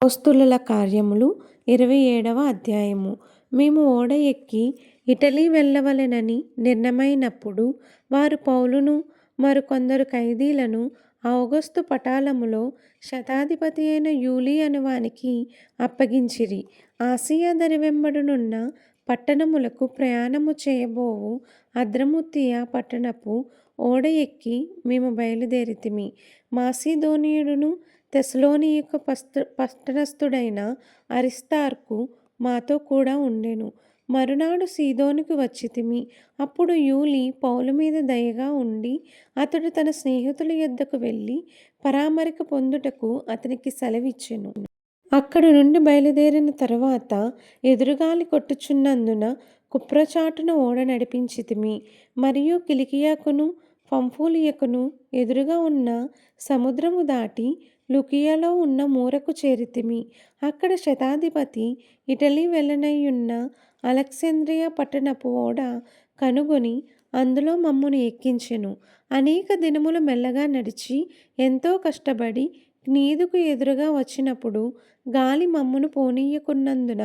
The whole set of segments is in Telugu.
అపోస్తలుల కార్యములు 27వ అధ్యాయము. మేము ఓడ ఎక్కి ఇటలీ వెళ్ళవలెనని నిర్ణయమైనప్పుడు వారు పౌలును మరికొందరు ఖైదీలను ఔగుస్తు పటాలములో శతాధిపతి అయిన యూలీ అనువానికి అప్పగించిరి. ఆసియా దరి వెంబడనున్న పట్టణములకు ప్రయాణము చేయబోవు అద్రముత్తియ పట్టణపు ఓడ ఎక్కి మేము బయలుదేరితిమి. మాసిదోనియుడును తెస్సలోనిక పట్టణస్థుడైన అరిస్తార్కు మాతో కూడా ఉండెను. మరునాడు సీదోనుకు వచ్చితిమి. అప్పుడు యూలీ పౌలు మీద దయగా ఉండి అతడు తన స్నేహితుల యొద్దకు వెళ్ళి పరామరిక పొందుటకు అతనికి సెలవిచ్చెను. అక్కడి నుండి బయలుదేరిన తరువాత ఎదురుగాలి కొట్టుచున్నందున కుప్రచాటున ఓడ నడిపించితిమి. మరియు కిలికియకును పంఫూలియకును ఎదురుగా ఉన్న సముద్రము దాటి లుకియలో ఉన్న మూరకు చేరితిమి. అక్కడ శతాధిపతి ఇటలీ వెళ్ళనయ్యున్న అలెగ్జాంద్రియ పట్టణపు ఓడ కనుగొని అందులో మమ్మును ఎక్కించెను. అనేక దినములు మెల్లగా నడిచి ఎంతో కష్టపడి క్నీదుకు ఎదురుగా వచ్చినప్పుడు గాలి మమ్మును పోనీయకున్నందున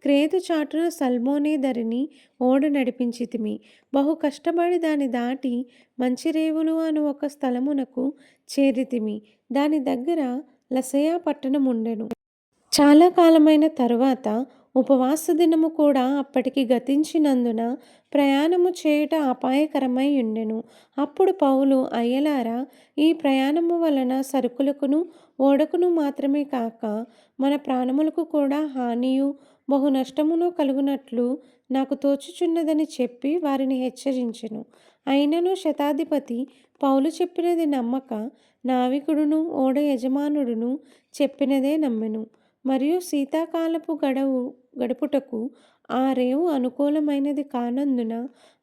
క్రేతు చాటున సల్మోనే దరిని ఓడ నడిపించితిమి. బహు కష్టపడి దాని దాటి మంచిరేవులు అను ఒక స్థలమునకు చేరితిమి. దాని దగ్గర లసయ పట్టణముండెను. చాలా కాలమైన తరువాత ఉపవాస దినము కూడా అప్పటికి గతించినందున ప్రయాణము చేయుట అపాయకరమై ఉండెను. అప్పుడు పౌలు, అయ్యలారా, ఈ ప్రయాణము వలన సరుకులకును ఓడకును మాత్రమే కాక మన ప్రాణములకు కూడా హానియు బహు నష్టమును కలుగునట్లు నాకు తోచుచున్నదని చెప్పి వారిని హెచ్చరించెను. అయినను శతాధిపతి పౌలు చెప్పినది నమ్మక నావికుడును ఓడ యజమానుడును చెప్పినదే నమ్మెను. మరియు శీతాకాలపు గడుపుటకు ఆ రేవు అనుకూలమైనది కానందున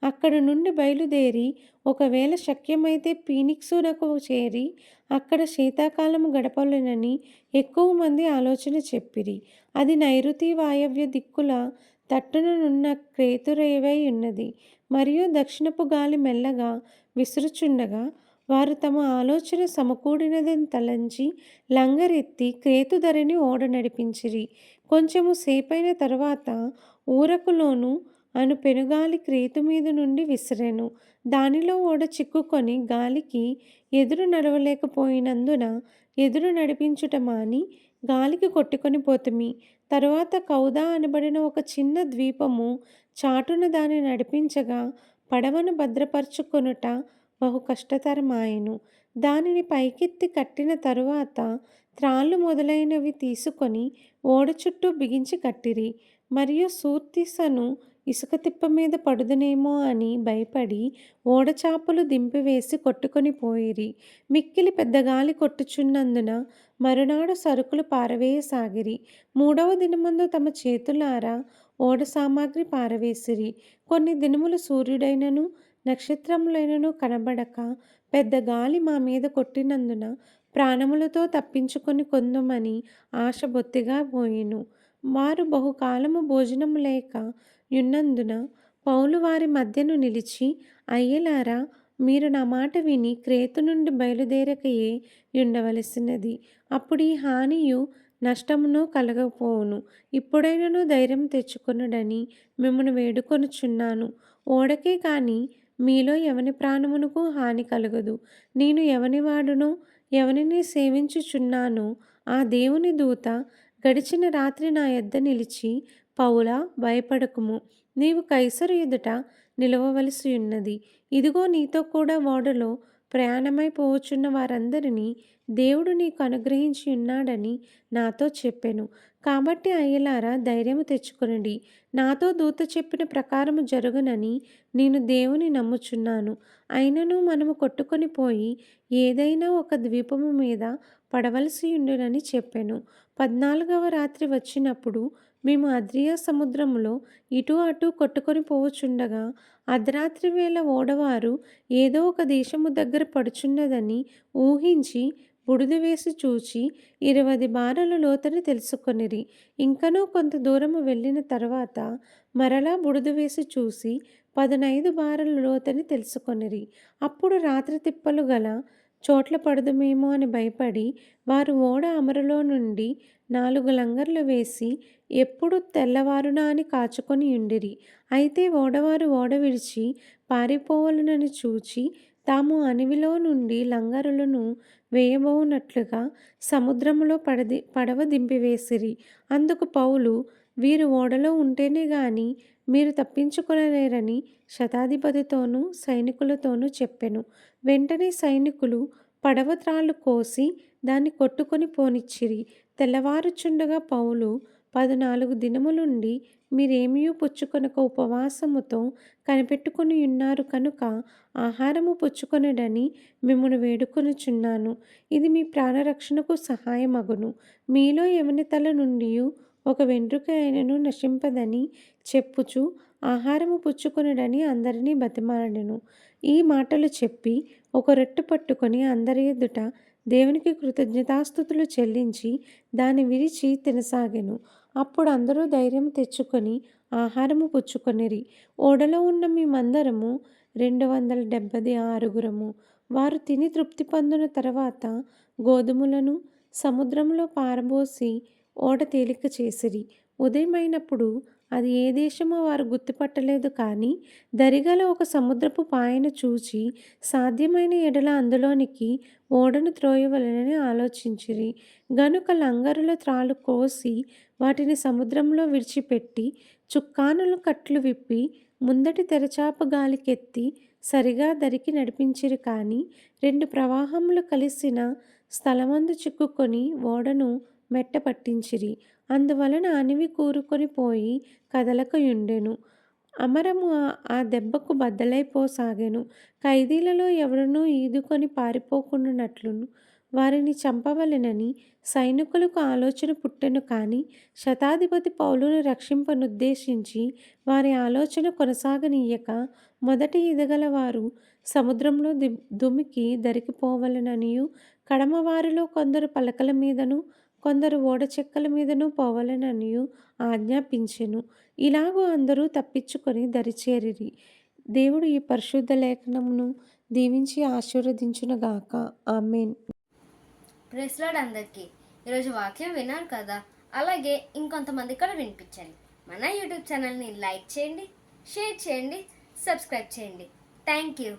అక్కడి నుండి బయలుదేరి ఒకవేళ శక్యమైతే ఫీనిక్సునకు చేరి అక్కడ శీతాకాలము గడపలేనని ఎక్కువ మంది ఆలోచన చెప్పిరి. అది నైరుతి వాయవ్య దిక్కుల తట్టుననున్న క్రేతు రేవై ఉన్నది. మరియు దక్షిణపు గాలి మెల్లగా విసురుచుండగా వారు తమ ఆలోచన సమకూడినదని తలంచి లంగరెత్తి క్రేతు ధరిని ఓడ నడిపించిరి. కొంచెము సేపైన తరువాత ఊరకులోను అను పెనుగాలి క్రేతు మీద నుండి విసిరెను. దానిలో ఓడ చిక్కుకొని గాలికి ఎదురు నడవలేకపోయినందున ఎదురు నడిపించుట మాని గాలికి కొట్టుకొని పోతిమి. తరువాత కౌదా అనబడిన ఒక చిన్న ద్వీపము చాటున దాన్ని నడిపించగా పడవను భద్రపరచుకొనుట బహు కష్టతరమాయెను. దానిని పైకెత్తి కట్టిన తరువాత త్రాళ్ళు మొదలైనవి తీసుకొని ఓడ చుట్టూ బిగించి కట్టిరి. మరియు సూర్తిసను ఇసుక తిప్ప మీద పడుదునేమో అని భయపడి ఓడచాపలు దింపివేసి కొట్టుకొని పోయిరి. మిక్కిలి పెద్ద గాలి కొట్టుచున్నందున మరునాడు సరుకులు పారవేయసాగిరి. 3వ దినమందు తమ చేతులారా ఓడ సామాగ్రి పారవేసిరి. కొన్ని దినములు సూర్యుడైనను నక్షత్రములైనను కనబడక పెద్ద గాలి మా మీద కొట్టినందున ప్రాణములతో తప్పించుకొని కొందుమని ఆశ బొత్తిగా పోయెను. వారు బహుకాలము భోజనము లేక యున్నందున పౌలు వారి మధ్యను నిలిచి, అయ్యలారా, మీరు నా మాట విని క్రేతు నుండి బయలుదేరకయే యుండవలసినది. అప్పుడు ఈ హానియు నష్టమును కలగపోవును. ఇప్పుడైనను ధైర్యం తెచ్చుకొనుడని మిమ్మును వేడుకొనుచున్నాను. ఓడకే కాని మీలో ఎవని ప్రాణమునకు హాని కలుగదు. నేను ఎవని వాడునో ఎవనిని సేవించుచున్నానో ఆ దేవుని దూత గడిచిన రాత్రి నా యొద్ద నిలిచి, పౌలా, భయపడకుము, నీవు కైసరు ఎదుట నిలవవలసి ఉన్నది. ఇదిగో నీతో కూడా ఓడలో ప్రయాణమై పోవచున్న వారందరినీ దేవుడు నీకు అనుగ్రహించి ఉన్నాడని నాతో చెప్పెను. కాబట్టి అయ్యలారా, ధైర్యము తెచ్చుకొనుడి. నాతో దూత చెప్పిన ప్రకారము జరుగునని నేను దేవుని నమ్ముచున్నాను. అయినను మనము కొట్టుకొని పోయి ఏదైనా ఒక ద్వీపము మీద పడవలసి ఉండునని చెప్పెను. 14వ రాత్రి వచ్చినప్పుడు మేము అద్రియా సముద్రములో ఇటు అటు కొట్టుకొని పోవచుండగా అర్ధరాత్రి వేళ ఓడవారు ఏదో ఒక దేశము దగ్గర పడుచున్నదని ఊహించి బుడిద వేసి చూచి 20 బారల లోతని తెలుసుకొనిరి. ఇంకనూ కొంత దూరము వెళ్ళిన తర్వాత మరలా బుడిద వేసి చూసి 15 బారల లోతని తెలుసుకొనిరి. అప్పుడు రాత్రి తిప్పలు గల చోట్ల పడదుమేమో అని భయపడి వారు ఓడ అమరులో నుండి 4 లంగర్లు వేసి ఎప్పుడు తెల్లవారునా అని కాచుకొని యుండిరి. అయితే ఓడవారు ఓడ విడిచి పారిపోవలెనని చూచి తాము అణివిలో నుండి లంగరులను వేయబోవునట్లుగా సముద్రములో పడవ దింపివేసిరి. అందుకు పౌలు, వీరు ఓడలో ఉంటేనే గాని మీరు తప్పించుకొనలేరని శతాధిపతితోనూ సైనికులతోనూ చెప్పెను. వెంటనే సైనికులు పడవ త్రాళ్ళు కోసి దాన్ని కొట్టుకొని పోనిచ్చిరి. తెల్లవారుచుండగా పౌలు, 14 దినములుండి మీరేమియూ పుచ్చుకొనక ఉపవాసముతో కనిపెట్టుకొనియున్నారు కనుక ఆహారము పుచ్చుకొనుడని మిమ్మును వేడుకొనుచున్నాను. ఇది మీ ప్రాణరక్షణకు సహాయమగును. మీలో ఎవని తల నుండియు ఒక వెంట్రుక అయినను నశింపదని చెప్పుచు ఆహారము పుచ్చుకొనుడని అందరినీ బతిమాలెను. ఈ మాటలు చెప్పి ఒక రొట్టె పట్టుకొని అందరి ఎదుట దేవునికి కృతజ్ఞతాస్తుతులు చెల్లించి దాన్ని విరిచి తినసాగెను. అప్పుడు అందరూ ధైర్యం తెచ్చుకొని ఆహారము పుచ్చుకొనిరి. ఓడలో ఉన్న మేమందరము 276 వారు తిని తృప్తి పొందిన తర్వాత గోధుమలను సముద్రంలో పారబోసి ఓడ తేలిక చేసిరి. ఉదయమైనప్పుడు అది ఏ దేశమో వారు గుర్తుపట్టలేదు కానీ దరిగల ఒక సముద్రపు పాయను చూచి సాధ్యమైన ఎడల అందులోనికి ఓడను త్రోయవలెనని ఆలోచించిరి. గనుక లంగరుల త్రాళ్ళు కోసి వాటిని సముద్రంలో విడిచిపెట్టి చుక్కానుల కట్లు విప్పి ముందటి తెరచాప గాలికెత్తి సరిగా దరికి నడిపించిరి. కానీ 2 ప్రవాహములు కలిసిన స్థలమందు చిక్కుకొని ఓడను మెట్ట పట్టించిరి. అందువలన అణివి కూరుకొని పోయి కదలకయుండెను. అమరము ఆ దెబ్బకు బద్దలైపోసాగెను. ఖైదీలలో ఎవడునూ ఈదుకొని పారిపోకుండునట్లును వారిని చంపవలెనని సైనికులకు ఆలోచన పుట్టెను. కానీ శతాధిపతి పౌలును రక్షింపనుద్దేశించి వారి ఆలోచన కొనసాగనీయక మొదట ఈదగలవారు సముద్రంలో దుమికి దరికిపోవలెననియు కడమవారిలో కొందరు పలకల మీదను కొందరు ఓడ చెక్కల మీదను పోవలెననియు ఆజ్ఞాపించెను. ఇలాగూ అందరూ తప్పించుకొని దరిచేరిరి. దేవుడు ఈ పరిశుద్ధ లేఖనమును దీవించి ఆశీర్వదించునుగాక. ఆమేన్. ప్రైజ్ లార్డ్ అందరికీ. ఈరోజు వాక్యం విన్నారు కదా, అలాగే ఇంకొంతమంది కూడా వినిపించండి. మన యూట్యూబ్ ఛానల్ని లైక్ చేయండి, షేర్ చేయండి, సబ్స్క్రైబ్ చేయండి. Thank you.